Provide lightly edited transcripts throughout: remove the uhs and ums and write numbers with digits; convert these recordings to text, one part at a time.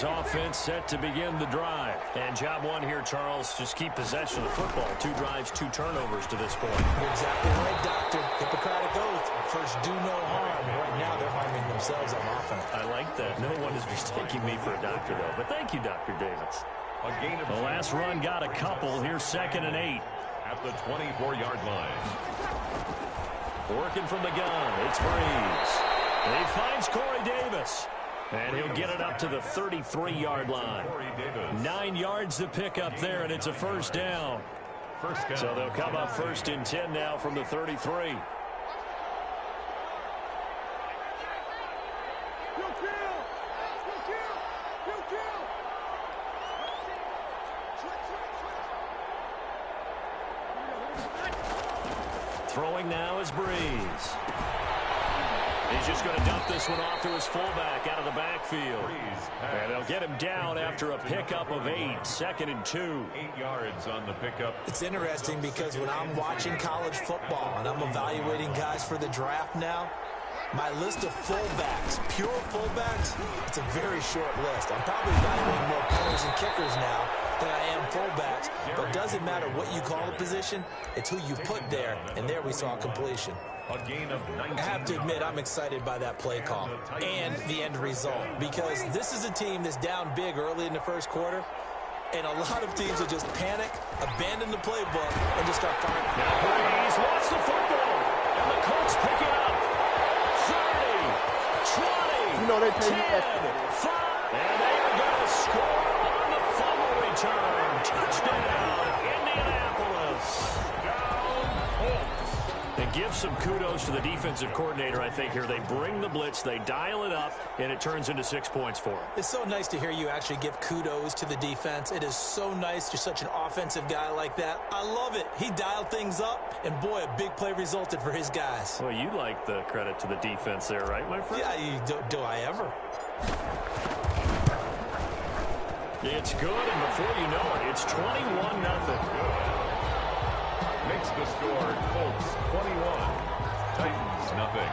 Titans offense set to begin the drive. And job one here, Charles, just keep possession of the football. 2 drives, 2 turnovers to this point. You're exactly right, Doctor. Hippocratic oath. First, do no harm. Right now, they're harming themselves on offense. I like that. No one is mistaking me for a doctor, though. But thank you, Dr. Davis. The last run got a couple. Here's 2nd and 8. At the 24-yard line. Working from the gun. It's Breeze. And he finds Corey Davis. And he'll get it up to the 33-yard line. 9 yards to pick up there, and it's a first down. So they'll come up 1st and 10 now from the 33. Throwing now is Breeze. He's just going to dump this one off to his fullback out of the backfield. And they'll get him down after a pickup of 8. 2nd and 2. 8 yards on the pickup. It's interesting because when I'm watching college football and I'm evaluating guys for the draft now, my list of fullbacks, pure fullbacks, it's a very short list. I'm probably evaluating more punters and kickers now than I am fullbacks. But it doesn't matter what you call the position, it's who you put there. And there we saw completion. A gain of 19. I have to admit, I'm excited by that play call and the end result, because this is a team that's down big early in the first quarter, and a lot of teams will just panic, abandon the playbook, and just start firing. Now Breeze wants the football, and the Colts pick it up. 30, 20, you know they pay 10, 5, and they are going to score on the fumble return. Touchdown, Indianapolis. And give some kudos to the defensive coordinator, I think, here. They bring the blitz, they dial it up, and it turns into 6 points for them. It's so nice to hear you actually give kudos to the defense. It is so nice. You're such an offensive guy like that. I love it. He dialed things up, and boy, a big play resulted for his guys. Well, you like the credit to the defense there, right, my friend? Yeah, do I ever? It's good, and before you know it, it's 21-0. Makes the score Colts 21, Titans nothing.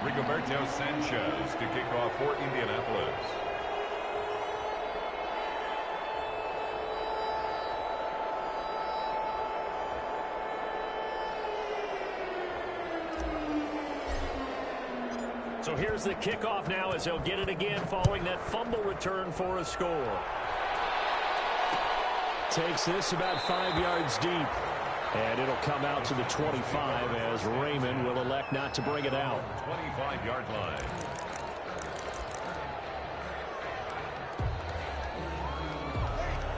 Rigoberto Sanchez to kick off for Indianapolis. So here's the kickoff now as they'll get it again following that fumble return for a score. Takes this about 5 yards deep. And it'll come out to the 25 as Raymond will elect not to bring it out. 25-yard line.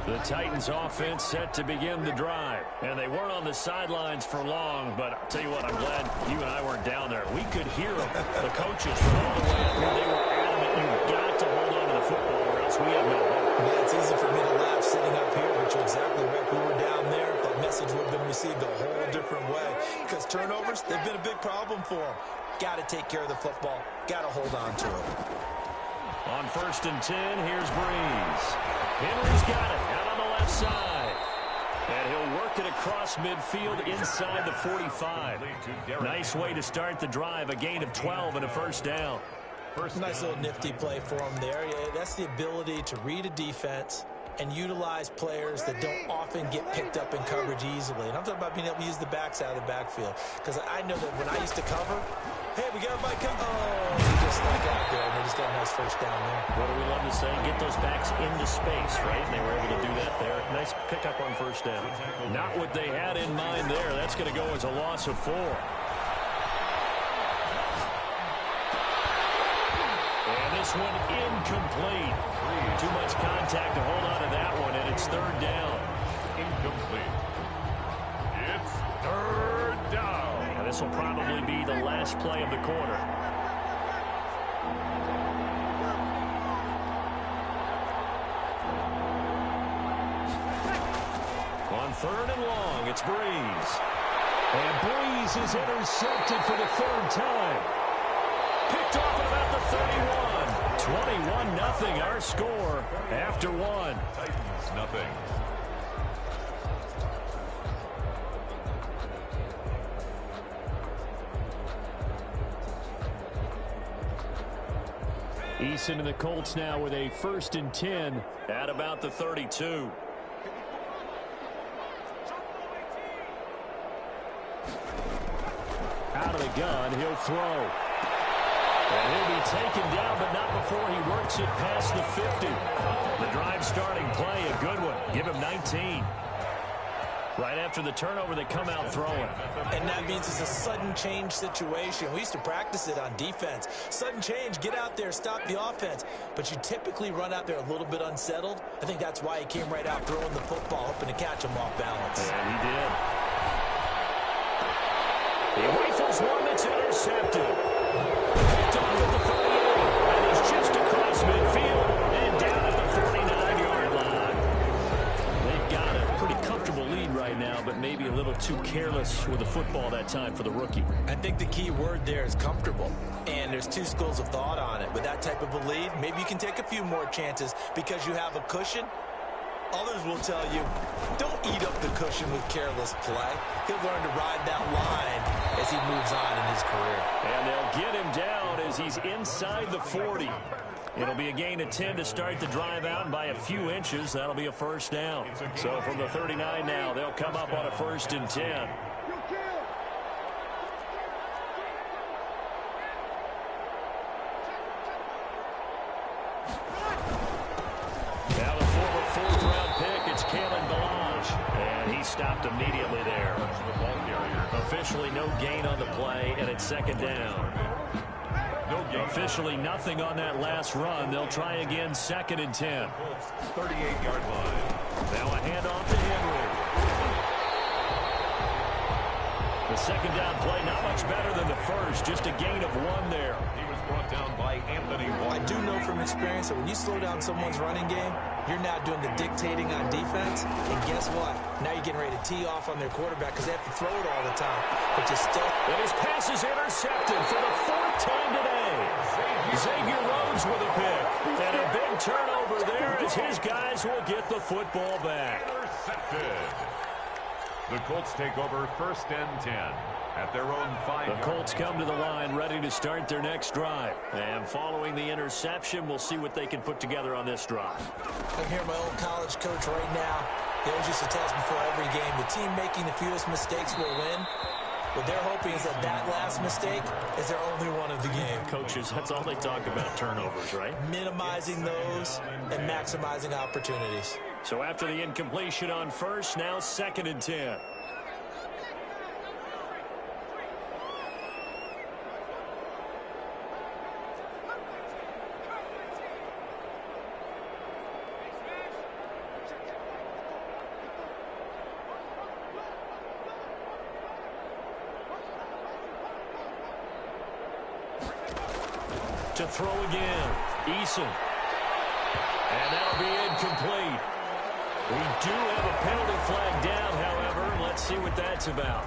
The Titans offense set to begin the drive. And they weren't on the sidelines for long, but I'll tell you what, I'm glad you and I weren't down there. We could hear them. The coaches from all the way up here, they were adamant. You've got to hold on to the football or else we have no hope. Yeah, it's easy for me to laugh sitting up here, but you're exactly right. We were down there. That message would have been received a whole different way. Because turnovers, they've been a big problem for them. Got to take care of the football. Got to hold on to it. On 1st and 10, here's Breeze. Henry's got it out on the left side. And he'll work it across midfield inside the 45. Nice way to start the drive. A gain of 12 and a first down. Nice little nifty play for him there. Yeah, that's the ability to read a defense and utilize players that don't often get picked up in coverage easily. And I'm talking about being able to use the backside of the backfield. Because I know that when I used to cover, hey, we got everybody come. Oh, he just stuck out there, and they just got a nice first down there. What do we love to say? Get those backs into space, right? And they were able to do that there. Nice pickup on first down. Not what they had in mind there. That's going to go as a loss of 4. And this one incomplete. Too much contact to hold on to that one, and it's 3rd down. Incomplete. It's 3rd down. And this will probably be the last play of the quarter. On 3rd and long, it's Breeze. And Breeze is intercepted for the 3rd time. Picked off at about the 31. 21-0 our score after 1. Titans nothing. Eason and the Colts now with a 1st and 10 at about the 32. Out of the gun, he'll throw. And he'll be taken down, but not before he works it past the 50. The drive starting play, a good one. Give him 19. Right after the turnover, they come out throwing. And that means it's a sudden change situation. We used to practice it on defense. Sudden change, get out there, stop the offense. But you typically run out there a little bit unsettled. I think that's why he came right out throwing the football, hoping to catch him off balance. And he did. He rifles one that's intercepted. Picked off at the 38. And he's just across midfield and down at the 49-yard line. They've got a pretty comfortable lead right now, but maybe a little too careless with the football that time for the rookie. I think the key word there is comfortable. And there's two schools of thought on it. With that type of a lead, maybe you can take a few more chances because you have a cushion. Others will tell you, don't eat up the cushion with careless play. He'll learn to ride that line as he moves on in his career. And they'll get him down as he's inside the 40. It'll be a gain of 10 to start the drive out, and by a few inches, that'll be a 1st down. So from the 39 now, they'll come up on a 1st and 10. Stopped immediately there. Officially no gain on the play, and it's 2nd down. Officially nothing on that last run. They'll try again, 2nd and 10. 38-yard line. Now a handoff to Henry. The 2nd down play, not much better than the first. Just a gain of 1 there. He was brought down by Anthony Walker. I do know from experience that when you slow down someone's running game, you're now doing the dictating on defense. And guess what? Now you're getting ready to tee off on their quarterback because they have to throw it all the time. But you still... And his pass is intercepted for the 4th time today. Xavier Rhodes with a pick. And a big turnover there as his guys will get the football back. Intercepted. The Colts take over 1st and 10 at their own 5. The Colts come to the line ready to start their next drive. And following the interception, we'll see what they can put together on this drive. I'm here, my old college coach right now. He always used to tell us before every game, the team making the fewest mistakes will win. What they're hoping is that that last mistake is their only one of the game. Coaches, that's all they talk about, turnovers, right? Minimizing those and maximizing opportunities. So after the incompletion on 1st, now 2nd and 10. To throw again, Eason. And that'll be incomplete. We do have a penalty flag down, however. Let's see what that's about.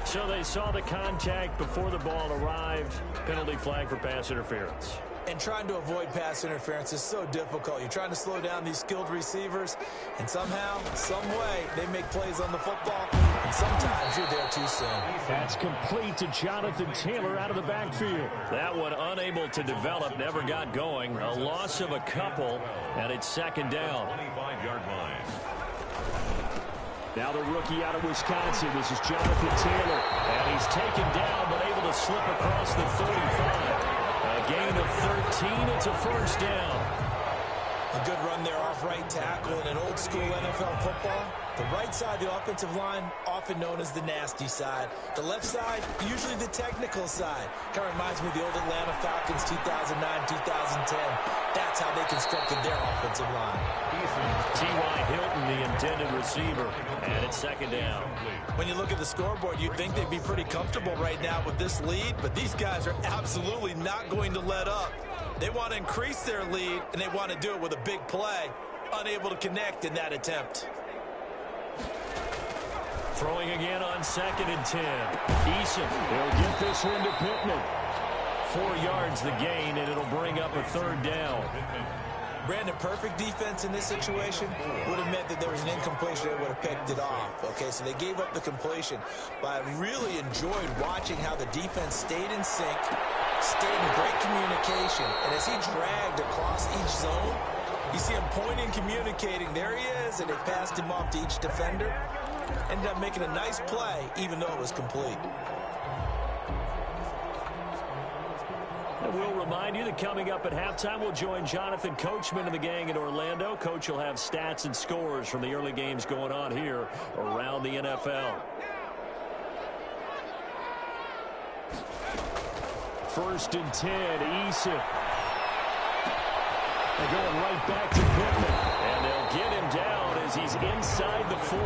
So they saw the contact before the ball arrived. Penalty flag for pass interference. And trying to avoid pass interference is so difficult. You're trying to slow down these skilled receivers, and somehow, some way, they make plays on the football, and sometimes you're there too soon. That's complete to Jonathan Taylor out of the backfield. That one unable to develop, never got going. A loss of a couple, and it's 2nd down. 25-yard line. Now the rookie out of Wisconsin. This is Jonathan Taylor, and he's taken down, but able to slip across the 35. A gain of 13. It's a 1st down. A good run there off right tackle in an old school NFL football. The right side, the offensive line, often known as the nasty side. The left side, usually the technical side. Kind of reminds me of the old Atlanta Falcons 2009, 2010. That's how they constructed their offensive line. T.Y. Hilton, the intended receiver, and it's 2nd down. When you look at the scoreboard, you'd think they'd be pretty comfortable right now with this lead, but these guys are absolutely not going to let up. They want to increase their lead, and they want to do it with a big play. Unable to connect in that attempt. Throwing again on 2nd and 10. Eason, he'll get this one to Pittman. 4 yards the gain, and it'll bring up a 3rd down. Brandon, perfect defense in this situation would have meant that there was an incompletion. They would have picked it off. Okay, so they gave up the completion. But I really enjoyed watching how the defense stayed in sync, stayed in great communication. And as he dragged across each zone, you see him pointing, communicating. There he is, and they passed him off to each defender. Ended up making a nice play, even though it was complete. And we'll remind you that coming up at halftime, we'll join Jonathan Coachman and the gang in Orlando. Coach will have stats and scores from the early games going on here around the NFL. First and 10, Eason. They're going right back to Pittman. And they'll get him down as he's inside the 40.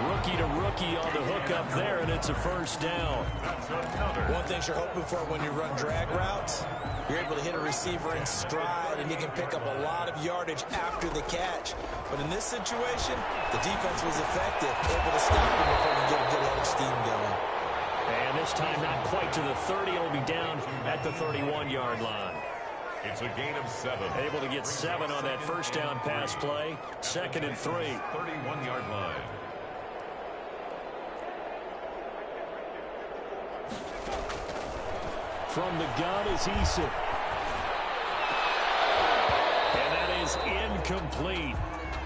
Rookie to rookie on the hook up there, and it's a first down. One thing you're hoping for when you run drag routes, you're able to hit a receiver in stride, and you can pick up a lot of yardage after the catch. But in this situation, the defense was effective, able to stop him before you get a good head of steam going. And this time not quite to the 30. It'll be down at the 31-yard line. It's a gain of 7. Able to get 7 on that first down pass play. 2nd and 3. 31-yard line. From the gun is Eason. And that is incomplete.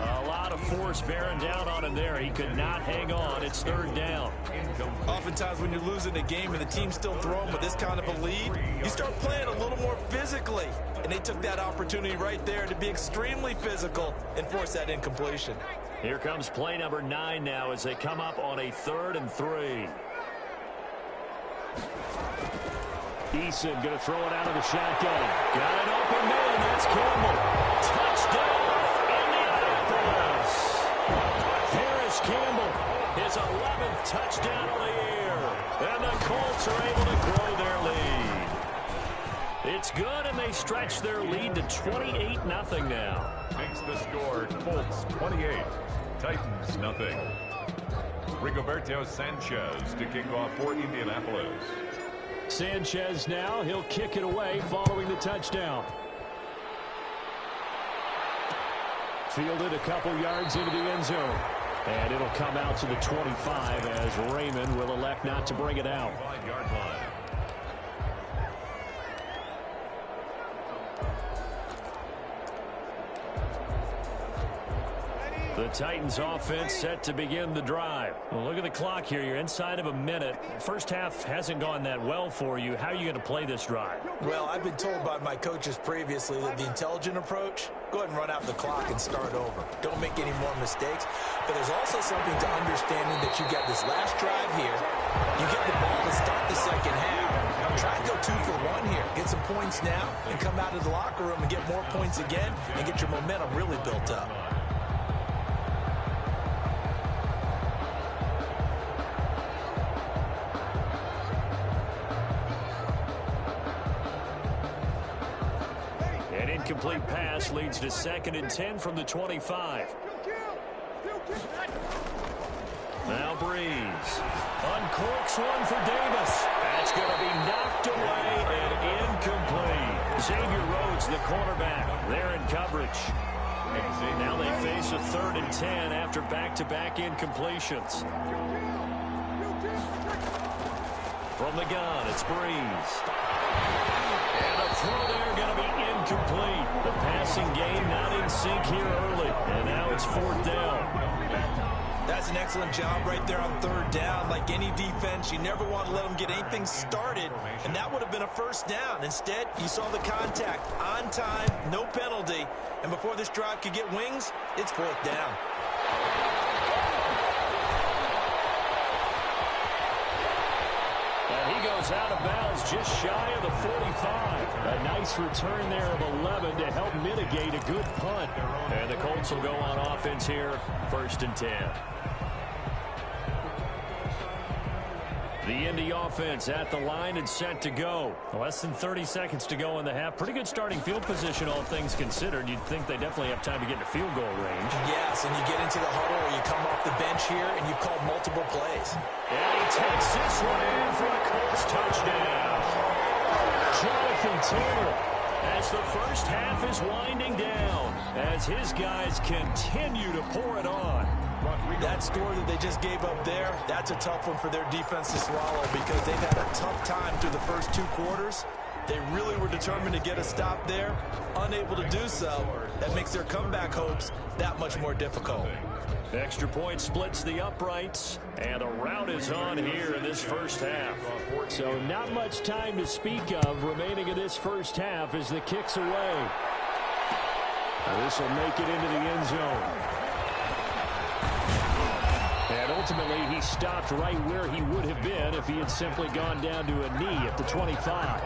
A lot of force bearing down on him there. He could not hang on. It's 3rd down. Oftentimes when you're losing a game and the team's still throwing with this kind of a lead, you start playing a little more physically. And they took that opportunity right there to be extremely physical and force that incompletion. Here comes play number 9 now as they come up on a 3rd and 3. Eason going to throw it out of the shotgun. Got an open man. That's Campbell. Touchdown, Indianapolis. Harris Campbell, his 11th touchdown of the year. And the Colts are able to grow their lead. It's good, and they stretch their lead to 28-0 now. Makes the score Colts 28, Titans nothing. Rigoberto Sanchez to kick off for Indianapolis. Sanchez now, he'll kick it away following the touchdown. Fielded a couple yards into the end zone. And it'll come out to the 25 as Raymond will elect not to bring it out. 5-yard line. The Titans offense set to begin the drive. Well, look at the clock here. You're inside of a minute. First half hasn't gone that well for you. How are you going to play this drive? Well, I've been told by my coaches previously that the intelligent approach, go ahead and run out the clock and start over. Don't make any more mistakes. But there's also something to understanding that you get this last drive here. You get the ball to start the second half. Try and go 2 for 1 here. Get some points now and come out of the locker room and get more points again and get your momentum really built up. An incomplete pass leads to 2nd and 10 from the 25. Now Breeze uncorks one for Davis. That's going to be knocked away and incomplete. Xavier Rhodes, the cornerback, there in coverage. Now they face a 3rd and 10 after back-to-back incompletions. From the gun, it's Breeze. And a throw there going to be incomplete. The passing game not in sync here early. And now it's 4th down. That's an excellent job right there on 3rd down. Like any defense, you never want to let them get anything started, and that would have been a first down. Instead, you saw the contact on time, no penalty, and before this drive could get wings, it's 4th down. And he goes out of bounds just shy of the 45. A nice return there of 11 to help mitigate a good punt. And the Colts will go on offense here, 1st and 10. The Indy offense at the line and set to go. Less than 30 seconds to go in the half. Pretty good starting field position, all things considered. You'd think they definitely have time to get into field goal range. Yes, and you get into the huddle or you come off the bench here and you've called multiple plays. And he takes this one in for a Colts touchdown. Jonathan Taylor, as the first half is winding down, as his guys continue to pour it on. That score that they just gave up there, that's a tough one for their defense to swallow because they've had a tough time through the first 2 quarters. They really were determined to get a stop there. Unable to do so, that makes their comeback hopes that much more difficult. Extra point splits the uprights, and a rout is on here in this first half. So not much time to speak of remaining in this first half as the kick's away. This will make it into the end zone. And ultimately, he stopped right where he would have been if he had simply gone down to a knee at the 25.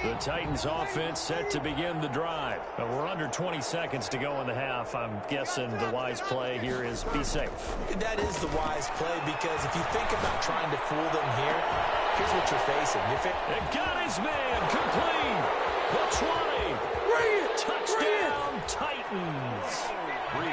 The Titans offense set to begin the drive. But we're under 20 seconds to go in the half. I'm guessing the wise play here is be safe. That is the wise play, because if you think about trying to fool them here, here's what you're facing. And got his man complete. The 20. Touchdown, Titans.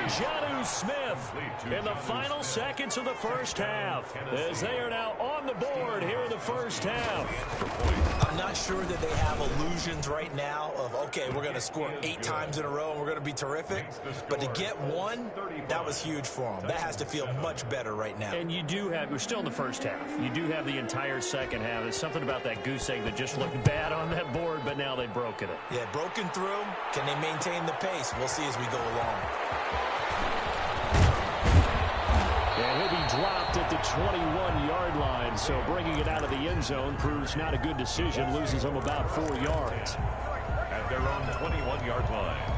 Jonnu Smith in the final seconds of the first half, as they are now on the board here in the first half. I'm not sure that they have illusions right now of, okay, we're going to score 8 times in a row and we're going to be terrific. But to get one, that was huge for them. That has to feel much better right now. And you do have, we're still in the first half. You do have the entire second half. There's something about that goose egg that just looked bad on that board, but now they've broken it. Yeah, broken through. Can they maintain the pace? We'll see as we go along. And he'll be dropped at the 21-yard line, so bringing it out of the end zone proves not a good decision, loses him about 4 yards. At their own 21-yard line.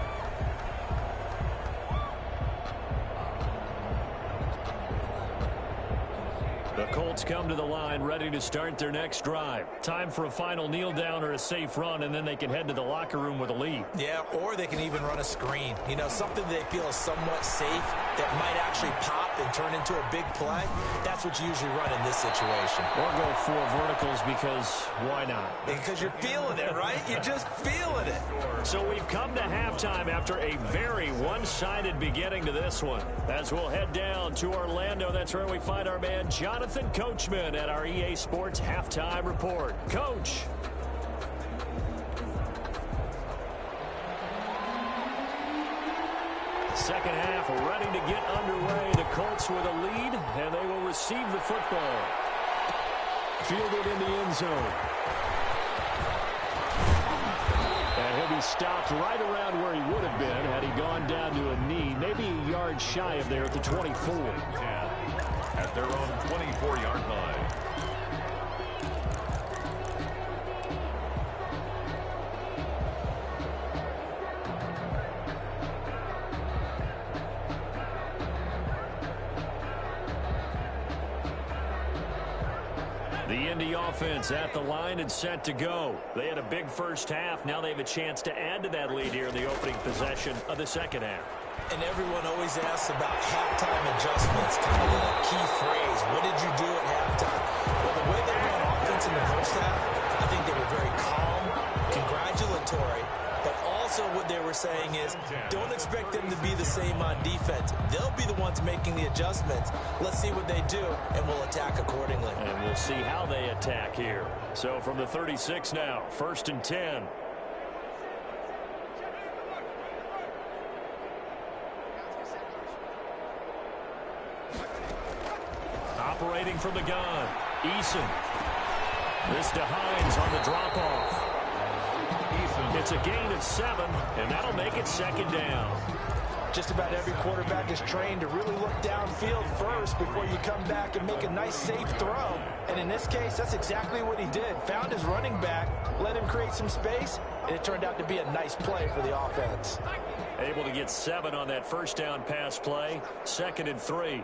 The Colts come to the line ready to start their next drive. Time for a final kneel down or a safe run, and then they can head to the locker room with a lead. Yeah, or they can even run a screen. You know, something they feel is somewhat safe that might actually pop and turn into a big play. That's what you usually run in this situation. Or go 4 verticals, because why not? Because you're feeling it, right? You're just feeling it. So we've come to halftime after a very one-sided beginning to this one. As we'll head down to Orlando, that's where we find our man Jonathan Coachman at our EA Sports Halftime Report. Coach. Second half ready to get underway. The Colts with a lead, and they will receive the football. Fielded in the end zone. And he'll be stopped right around where he would have been had he gone down to a knee, maybe a yard shy of there at the 24. At their own 24-yard line. The Indy offense at the line and set to go. They had a big first half. Now they have a chance to add to that lead here in the opening possession of the second half. And everyone always asks about halftime adjustments, kind of a key phrase. What did you do at halftime? Well, the way they ran offense in the first half, I think they were very calm, congratulatory, but also what they were saying is don't expect them to be the same on defense. They'll be the ones making the adjustments. Let's see what they do, and we'll attack accordingly. And we'll see how they attack here. So from the 36 now, 1st and 10. Operating from the gun, Eason. This to Hines on the drop-off. It's a gain of 7, and that'll make it second down. Just about every quarterback is trained to really look downfield first before you come back and make a nice, safe throw. And in this case, that's exactly what he did. Found his running back, let him create some space, and it turned out to be a nice play for the offense. Able to get 7 on that first down pass play. 2nd and 3.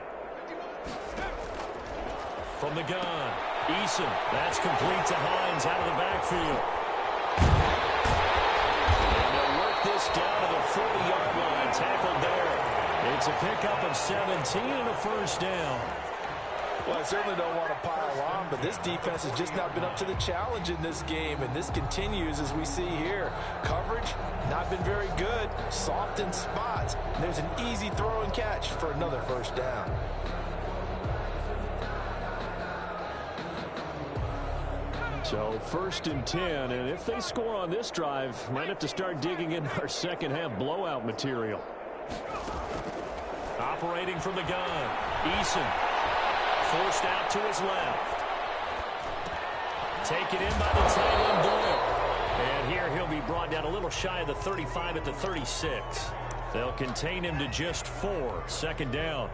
From the gun, Eason. That's complete to Hines out of the backfield. And they'll work this down to the 40-yard line. Tackled there. It's a pickup of 17 and a first down. Well, I certainly don't want to pile on, but this defense has just not been up to the challenge in this game, and this continues as we see here. Coverage, not been very good. Soft in spots. And there's an easy throw and catch for another first down. So 1st and 10, and if they score on this drive, might have to start digging in our second half blowout material. Operating from the gun, Eason. forced out to his left. Taken in by the tight end Doyle. And here he'll be brought down a little shy of the 35 at the 36. They'll contain him to just 4. Second down.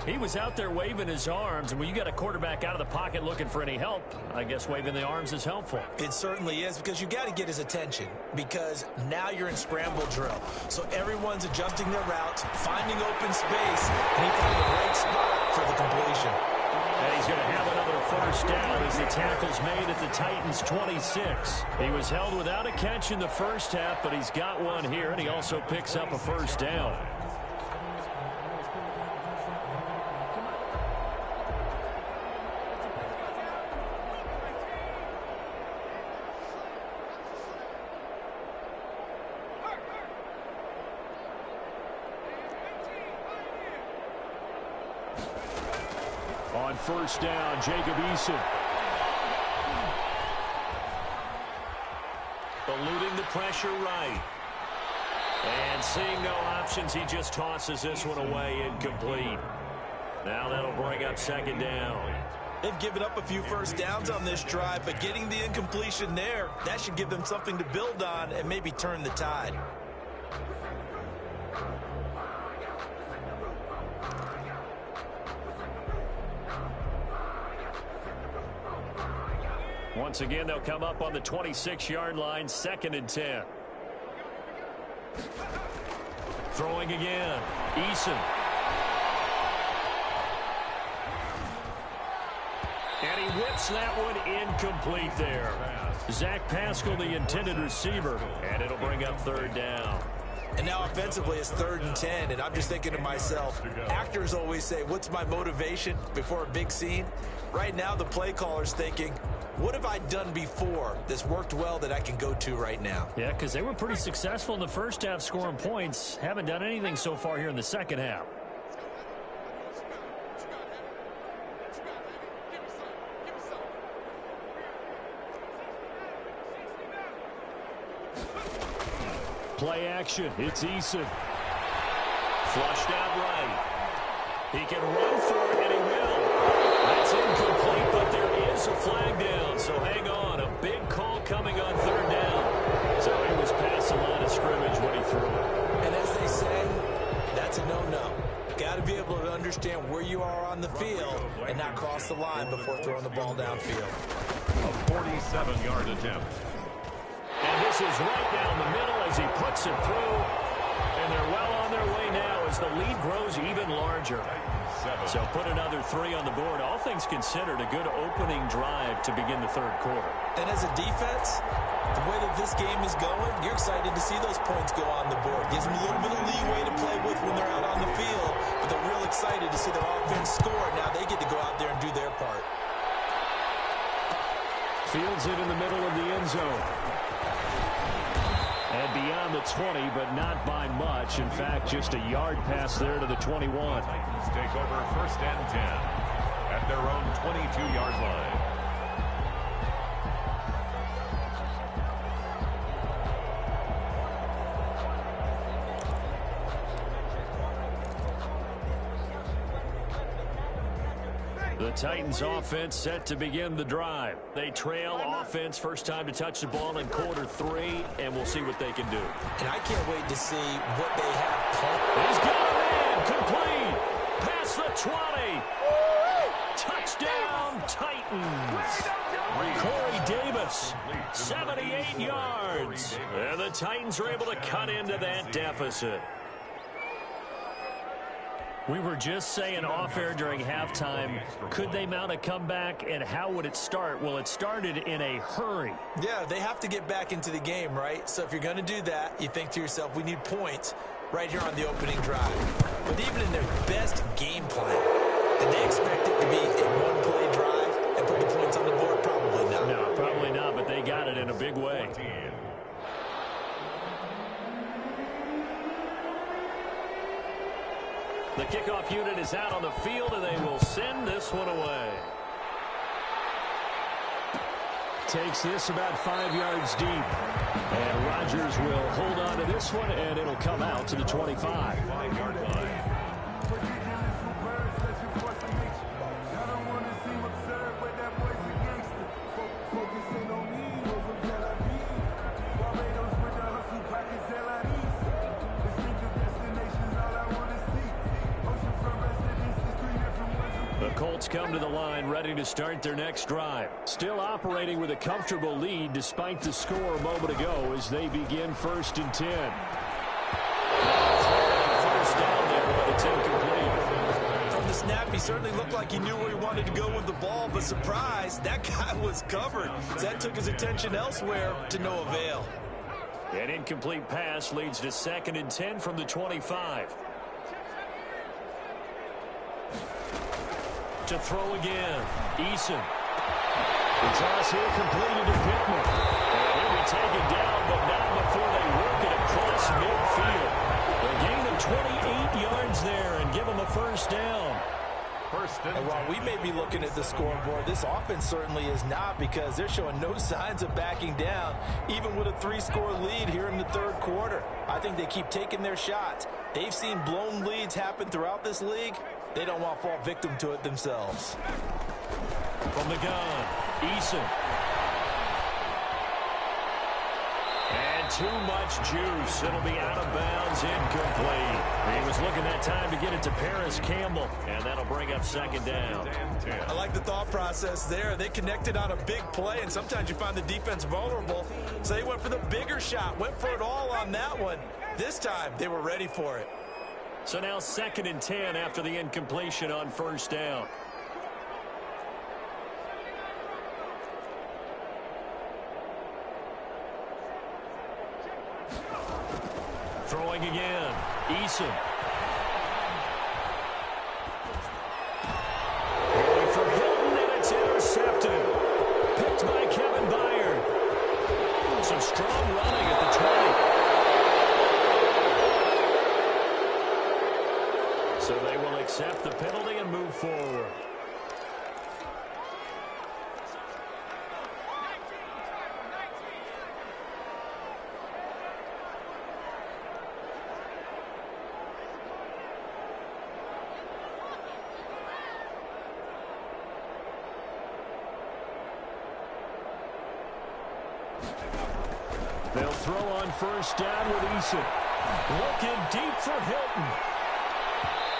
He was out there waving his arms, and when you got a quarterback out of the pocket looking for any help, I guess waving the arms is helpful. It certainly is, because you got to get his attention, because now you're in scramble drill. So everyone's adjusting their routes, finding open space, and he found the right spot for the completion. And he's going to have another first down as the tackle's made at the Titans' 26. He was held without a catch in the first half, but he's got one here, and he also picks up a first down. On first down, Jacob Eason. Eluding the pressure right. And seeing no options, he just tosses this one away incomplete. Now that'll bring up second down. They've given up a few first downs on this drive, but getting the incompletion there, that should give them something to build on and maybe turn the tide. Once again, they'll come up on the 26-yard line, 2nd and 10. Throwing again, Eason. And he whips that one incomplete there. Zach Pascal, the intended receiver, and it'll bring up third down. And now offensively it's 3rd and 10, and I'm just thinking to myself, actors always say, what's my motivation before a big scene? Right now the play caller's thinking, what have I done before that's worked well that I can go to right now? Yeah, because they were pretty successful in the first half scoring points. Haven't done anything so far here in the second half. Play action. It's Eason. Flushed out right. He can run for it, and he will. That's incomplete, but there is a flag down. So hang on. A big call coming on third down. So he was past the line of scrimmage when he threw it. And as they say, that's a no-no. Got to be able to understand where you are on the field and not cross the line before throwing the ball downfield. A 47-yard attempt. And this is right down the middle as he puts it through. And they're well on their way now as the lead grows even larger. So put another 3 on the board. All things considered, a good opening drive to begin the third quarter. And as a defense, the way that this game is going, you're excited to see those points go on the board. Gives them a little bit of leeway to play with when they're out on the field. But they're real excited to see their offense score. Now they get to go out there and do their part. Fields it in the middle of the end zone. And beyond the 20, but not by much. In fact, just a yard pass there to the 21. Titans take over 1st and 10 at their own 22-yard line. The Titans offense set to begin the drive. They trail offense, first time to touch the ball in quarter 3, and we'll see what they can do. And I can't wait to see what they have. He's got a man, complete, past the 20. Touchdown, Titans. Corey Davis, 78 yards. And the Titans are able to cut into that deficit. We were just saying off-air during halftime, could they mount a comeback, and how would it start? Well, it started in a hurry. Yeah, they have to get back into the game, right? So if you're going to do that, you think to yourself, we need points right here on the opening drive. But even in their best game plan, did they expect it to be a one-play drive and put the points on the board? Probably not. No, probably not, but they got it in a big way. The kickoff unit is out on the field, and they will send this one away. Takes this about 5 yards deep. And Rodgers will hold on to this one, and it'll come out to the 25. 5-yard line. Colts come to the line ready to start their next drive. Still operating with a comfortable lead despite the score a moment ago as they begin 1st and 10. First down there, but it's incomplete. From the snap, he certainly looked like he knew where he wanted to go with the ball, but surprise, that guy was covered. So that took his attention elsewhere to no avail. An incomplete pass leads to 2nd and 10 from the 25. To throw again, Eason. The toss here completed to Pittman. And he'll be taken down, but not before they work it across midfield. A gain of 28 yards there and give them a first down. And while we may be looking at the scoreboard, this offense certainly is not, because they're showing no signs of backing down, even with a 3-score lead here in the 3rd quarter. I think they keep taking their shots. They've seen blown leads happen throughout this league. They don't want to fall victim to it themselves. From the gun, Eason. And too much juice. It'll be out of bounds, incomplete. He was looking that time to get it to Paris Campbell, and that'll bring up 2nd down. I like the thought process there. They connected on a big play, and sometimes you find the defense vulnerable. So they went for the bigger shot, went for it all on that one. This time, they were ready for it. So now 2nd and 10 after the incompletion on 1st down. Throwing again, Eason. Going for Hilton, and it's intercepted. Picked by Kevin Byard. Some strong running at the 20. So they will accept the penalty and move forward. They'll throw on 1st down with Eason. Looking deep for Hilton.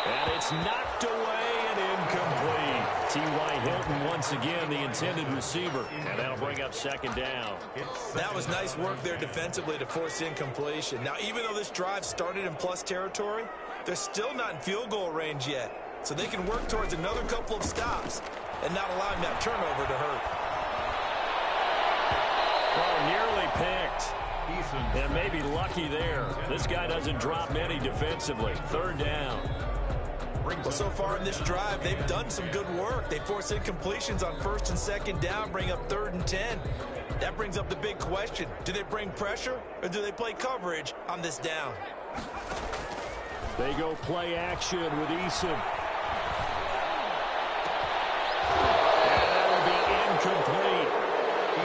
And it's knocked away and incomplete. T.Y. Hilton once again the intended receiver. And that'll bring up 2nd down. That was nice work there defensively to force incompletion. Now, even though this drive started in plus territory, they're still not in field goal range yet. So they can work towards another couple of stops and not allowing that turnover to hurt. Well, nearly picked. And maybe lucky there. This guy doesn't drop many defensively. 3rd down. Well, so far in this drive, they've done some good work. They force incompletions on 1st and 2nd down, bring up 3rd and 10. That brings up the big question. Do they bring pressure, or do they play coverage on this down? They go play action with Eason. And that'll be incomplete.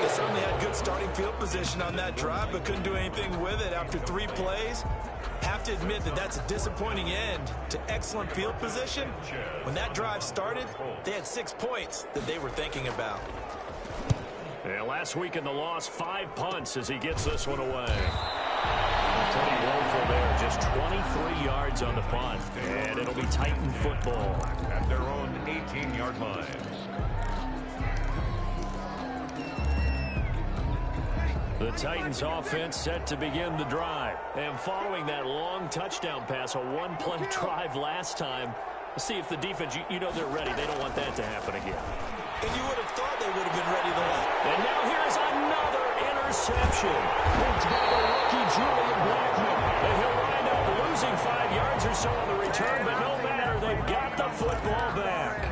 They certainly had good starting field position on that drive, but couldn't do anything with it after 3 plays. Have to admit that that's a disappointing end to excellent field position. When that drive started, they had 6 points that they were thinking about. Yeah, last week in the loss, 5 punts as he gets this one away. Pretty woeful there, just 23 yards on the punt, and it'll be Titan football at their own 18-yard line. The Titans offense set to begin the drive. And following that long touchdown pass, a 1-play drive last time, let's see if the defense, you know they're ready. They don't want that to happen again. And you would have thought they would have been ready to let. And now here's another interception. Picked by the rookie Julian Blackman. And he'll wind up losing 5 yards or so on the return, but no matter, they've got the football back.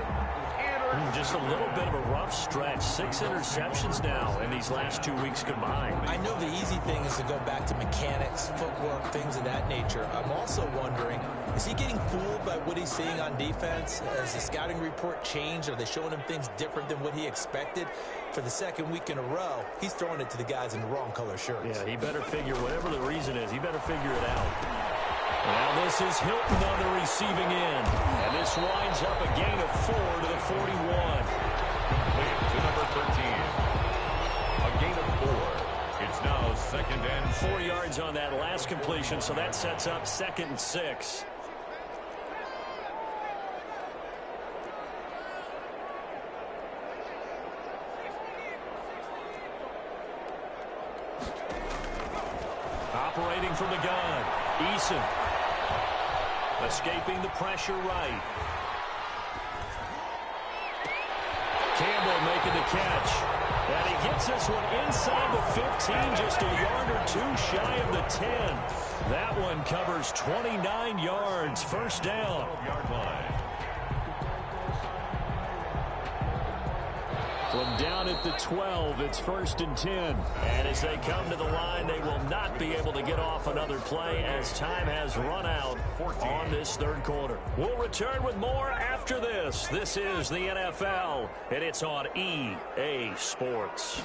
Just a little bit of a rough stretch. 6 interceptions now in these last 2 weeks combined. I know the easy thing is to go back to mechanics, footwork, things of that nature. I'm also wondering, is he getting fooled by what he's seeing on defense? Has the scouting report changed? Are they showing him things different than what he expected? For the 2nd week in a row, he's throwing it to the guys in the wrong color shirts. Yeah, he better figure, whatever the reason is, he better figure it out. Now this is Hilton on the receiving end. And this winds up a gain of 4 to the 41. To number 13. A gain of 4. It's now 2nd and 4 yards on that last completion, so that sets up 2nd and 6. Separating from the gun. Eason. Escaping the pressure right. Campbell making the catch. And he gets this one inside the 15, just a yard or two shy of the 10. That one covers 29 yards. First down. Yard line. From down at the 12, it's 1st and 10. And as they come to the line, they will not be able to get off another play as time has run out on this third quarter. We'll return with more after this. This is the NFL, and it's on EA Sports.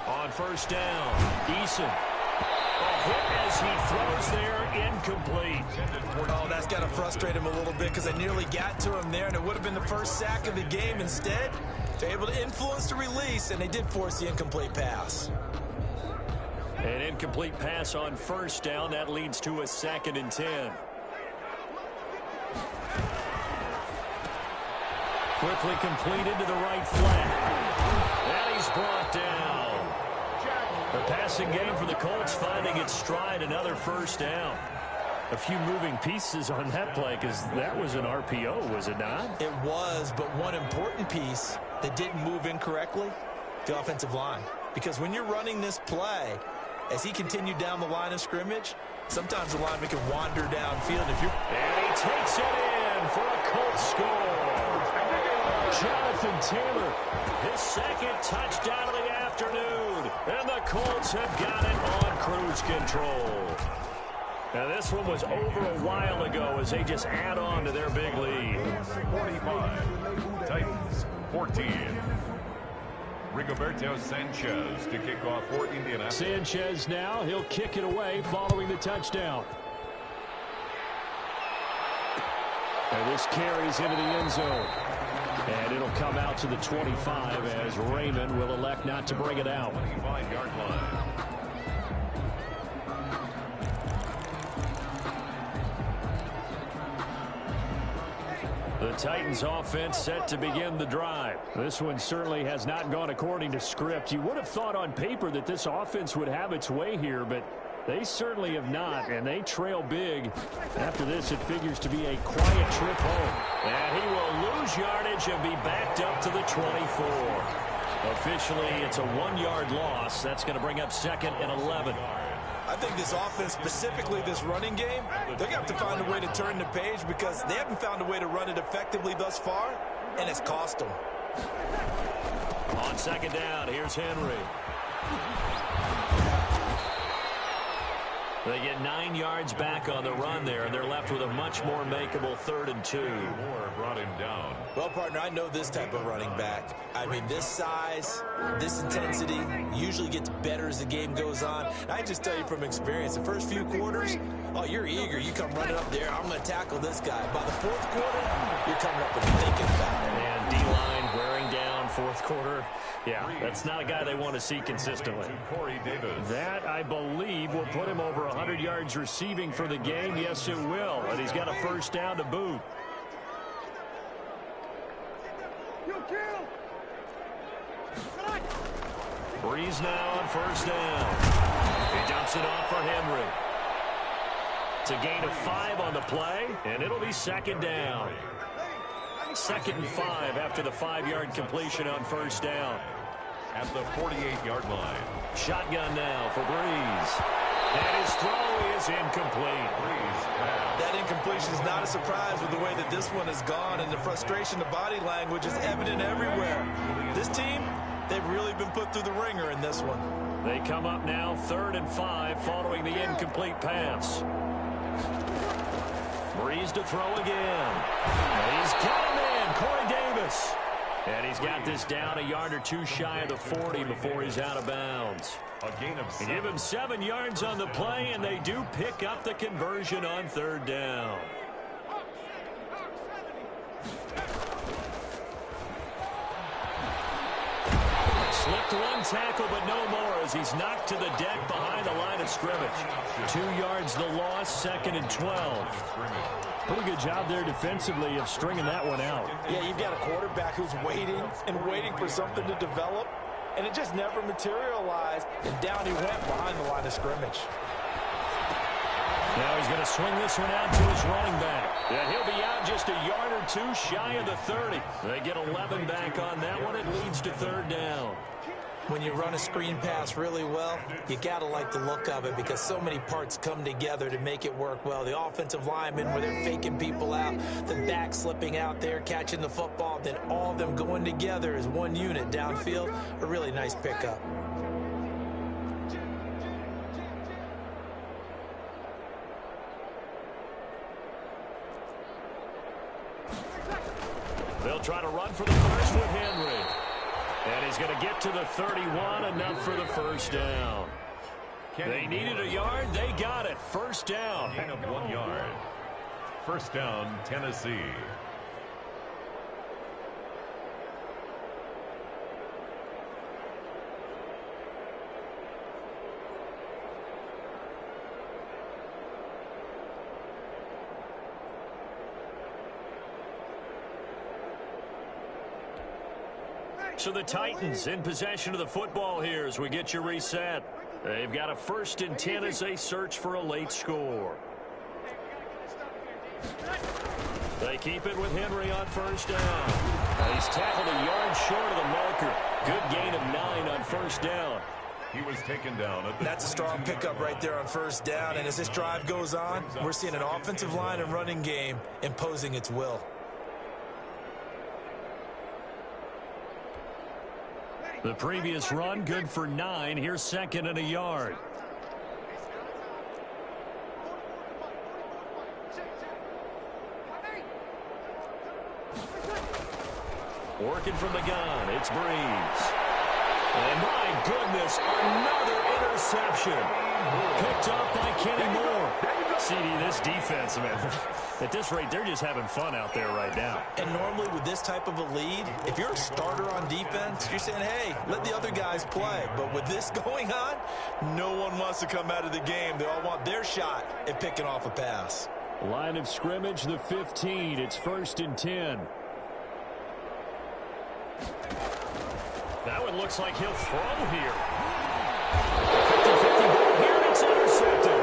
On first down, Eason. A hit as he throws there, incomplete. Oh, that's got to frustrate him a little bit because they nearly got to him there, and it would have been the first sack of the game. Instead, they're able to influence the release, and they did force the incomplete pass. An incomplete pass on first down. That leads to a 2nd and 10. Quickly completed to the right flat. And he's brought down. The passing game for the Colts finding its stride, another first down. A few moving pieces on that play because that was an RPO, was it not? It was, but one important piece that didn't move incorrectly, the offensive line. Because when you're running this play, as he continued down the line of scrimmage, sometimes the lineman can wander downfield. And he takes it in for a Colts score. Jonathan Taylor, his 2nd touchdown of the afternoon. And the Colts have got it on cruise control. Now, this one was over a while ago as they just add on to their big lead. 45. Titans, 14. Rigoberto Sanchez to kick off for Indianapolis. Sanchez now, he'll kick it away following the touchdown. And this carries into the end zone. And it'll come out to the 25 as Raymond will elect not to bring it out. 25-yard line. The Titans offense set to begin the drive. This one certainly has not gone according to script. You would have thought on paper that this offense would have its way here, but they certainly have not, and they trail big. After this, it figures to be a quiet trip home. And he will lose yardage and be backed up to the 24. Officially, it's a 1-yard loss. That's going to bring up 2nd and 11. I think this offense, specifically this running game, they're going to have to find a way to turn the page because they haven't found a way to run it effectively thus far, and it's cost them. On 2nd down, here's Henry. They get 9 yards back on the run there, and they're left with a much more makeable 3rd and 2. Moore brought him down. Well, partner, I know this type of running back. I mean, this size, this intensity usually gets better as the game goes on. And I just tell you from experience, the first few quarters, oh, you're eager. You come running up there, I'm going to tackle this guy. By the 4th quarter, you're coming up and thinking about it. And D-line wearing down 4th quarter. Yeah, that's not a guy they want to see consistently. That, I believe, will put him over 100 yards receiving for the game. Yes, it will. And he's got a first down to boot. Breeze now on first down. He dumps it off for Henry. It's a gain of 5 on the play, and it'll be 2nd down. 2nd and 5 after the 5-yard completion on first down. At the 48-yard line. Shotgun now for Breeze. And his throw is incomplete. That incompletion is not a surprise with the way that this one has gone, and the frustration, the body language is evident everywhere. This team, they've really been put through the ringer in this one. They come up now 3rd and 5 following the incomplete pass. Breeze to throw again. And he's got him in, Corey Davis. And he's got this down a yard or 2 shy of the 40 before he's out of bounds. A gain of 7. Give him 7 yards on the play, and they do pick up the conversion on 3rd down. Slipped 1 tackle, but no more as he's knocked to the deck behind the line of scrimmage. 2 yards the loss, 2nd and 12. Pretty good job there defensively of stringing that one out. Yeah, you've got a quarterback who's waiting and waiting for something to develop, and it just never materialized, and down he went behind the line of scrimmage. Now he's going to swing this one out to his running back. Yeah, he'll be out just a yard or two shy of the 30. They get 11 back on that one. It leads to third down. When you run a screen pass really well, you got to like the look of it because so many parts come together to make it work well. The offensive linemen, where they're faking people out, the back slipping out there, catching the football, then all of them going together as one unit downfield. A really nice pickup. They'll try to run for the first with Henry. And he's going to get to the 31, enough for the first down. They needed a yard. They got it. First down. Gain of 1 yard. First down, Tennessee. So the Titans in possession of the football here as we get you reset. They've got a 1st and 10 as they search for a late score. They keep it with Henry on first down. He's tackled a yard short of the marker. Good gain of 9 on first down. He was taken down. That's a strong pickup right there on first down. And as this drive goes on, we're seeing an offensive line and running game imposing its will. The previous run, good for 9. Here's 2nd and a yard. Working from the gun, it's Breeze. And my goodness, another interception. Picked up by Kenny Moore. CD, this defense, man, at this rate, they're just having fun out there right now. And normally with this type of a lead, if you're a starter on defense, you're saying, hey, let the other guys play. But with this going on, no one wants to come out of the game. They all want their shot at picking off a pass. Line of scrimmage, the 15. It's 1st and 10. That one looks like he'll throw here. 50-50 ball here, and it's intercepted.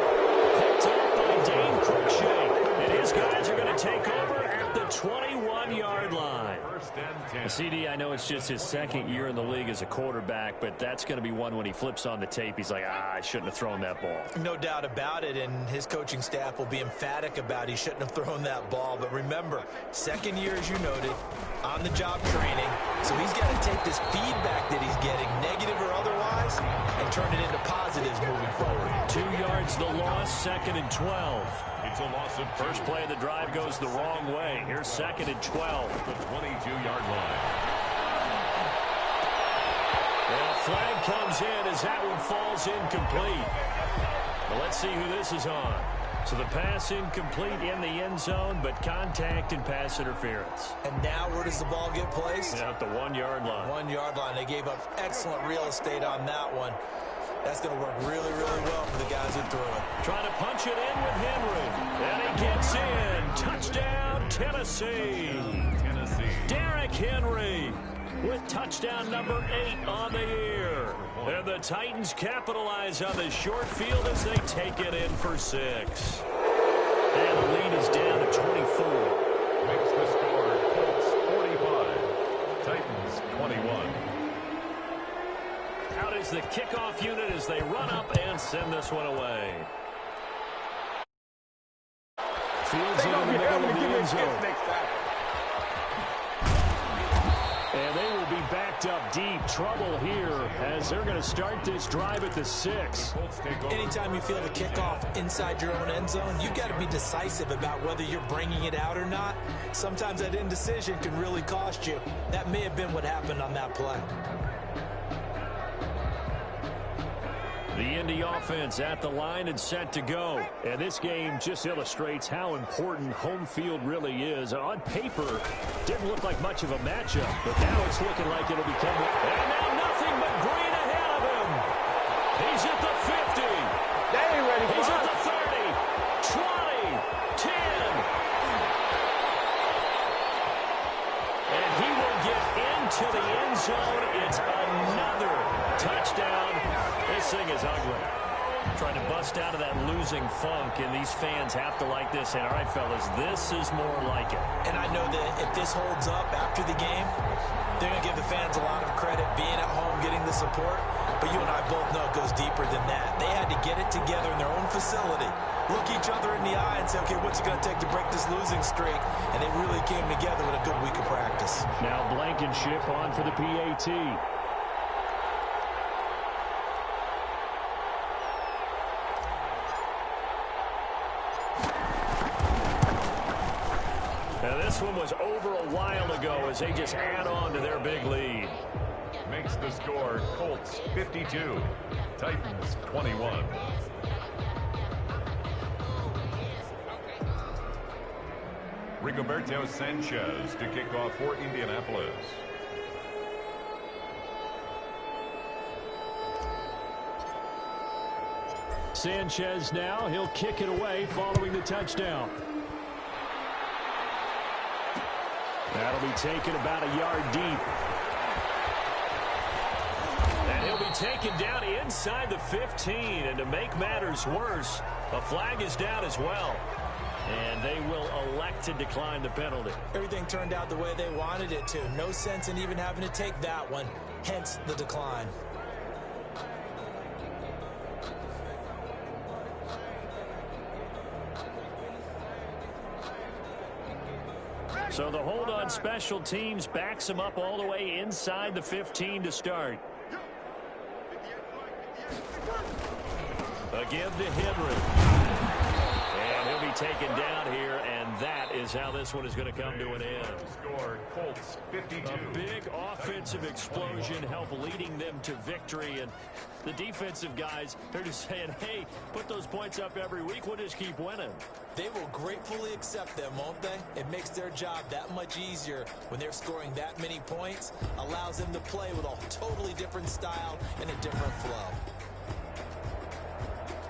Picked up by Dane Cruikshank. And his guys are going to take over at the 21-yard line. CD, I know it's just his 2nd year in the league as a quarterback, but that's going to be one when he flips on the tape. He's like, I shouldn't have thrown that ball. No doubt about it, and his coaching staff will be emphatic about he shouldn't have thrown that ball. But remember, 2nd year, as you noted, on-the-job training, so he's got to take this feedback that he's getting, negative or otherwise, and turn it into positives moving forward. 2 yards the loss, 2nd and 12. It's a loss of 2. First play of the drive goes the wrong way. Here's 2nd and 12. The 22-yard line. Well, flag comes in as that one falls incomplete. Well, let's see who this is on. So the pass incomplete in the end zone, but contact and pass interference. And now where does the ball get placed? Yeah, at the 1-yard line. 1-yard line. They gave up excellent real estate on that one. That's going to work really, really well for the guys who threw it. Trying to punch it in with Henry. And he gets in. Touchdown, Tennessee. Derrick Henry with touchdown number 8 on the year. And the Titans capitalize on the short field as they take it in for 6. And the lead is down to 24. Makes the score Colts 45, Titans 21. Out is the kickoff unit as they run up and send this one away. Fields it in the middle of the end zone. And they will be backed up deep. Trouble here as they're going to start this drive at the 6. Anytime you feel the kickoff inside your own end zone, you've got to be decisive about whether you're bringing it out or not. Sometimes that indecision can really cost you. That may have been what happened on that play. The Indy offense at the line and set to go. And this game just illustrates how important home field really is. On paper, didn't look like much of a matchup, but now it's looking like it'll become. And now nothing but green ahead of him. He's at the 50. They ain't ready for He's us. at the 30, 20, 10. And he will get into the end zone. It's another touchdown. This thing is ugly. Trying to bust out of that that losing funk, and these fans have to like this. And all right, fellas, this is more like it. And I know that if this holds up after the game, they're going to give the fans a lot of credit being at home, getting the support. But you and I both know it goes deeper than that. They had to get it together in their own facility, look each other in the eye and say, okay, what's it going to take to break this losing streak? And they really came together with a good week of practice. Now Blankenship on for the PAT. Now this one was over a while ago as they just add on to their big lead. Makes the score Colts 52, Titans 21. Rigoberto Sanchez to kick off for Indianapolis. Sanchez now, he'll kick it away following the touchdown. That'll be taken about a yard deep. And he'll be taken down inside the 15. And to make matters worse, a flag is down as well. And they will elect to decline the penalty. Everything turned out the way they wanted it to. No sense in even having to take that one. Hence the decline. So the hold on special teams backs him up all the way inside the 15 to start. A give to Henry. And he'll be taken down here, and that is how this one is going to come to an end. Score Colts 52. A big offensive explosion helped leading them to victory, and the defensive guys, they're just saying, hey, put those points up every week, we'll just keep winning. They will gratefully accept them, won't they? It makes their job that much easier when they're scoring that many points, allows them to play with a totally different style and a different flow.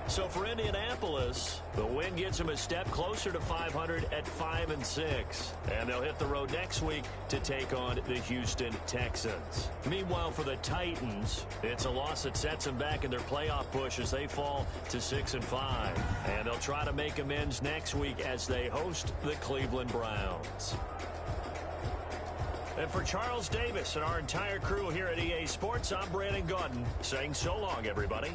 So for Indianapolis, the win gets them a step closer to 500 at 5-6. And they'll hit the road next week to take on the Houston Texans. Meanwhile, for the Titans, it's a loss that sets them back in their playoff push as they fall to 6-5. And they'll try to make amends next week as they host the Cleveland Browns. And for Charles Davis and our entire crew here at EA Sports, I'm Brandon Gaudin saying so long, everybody.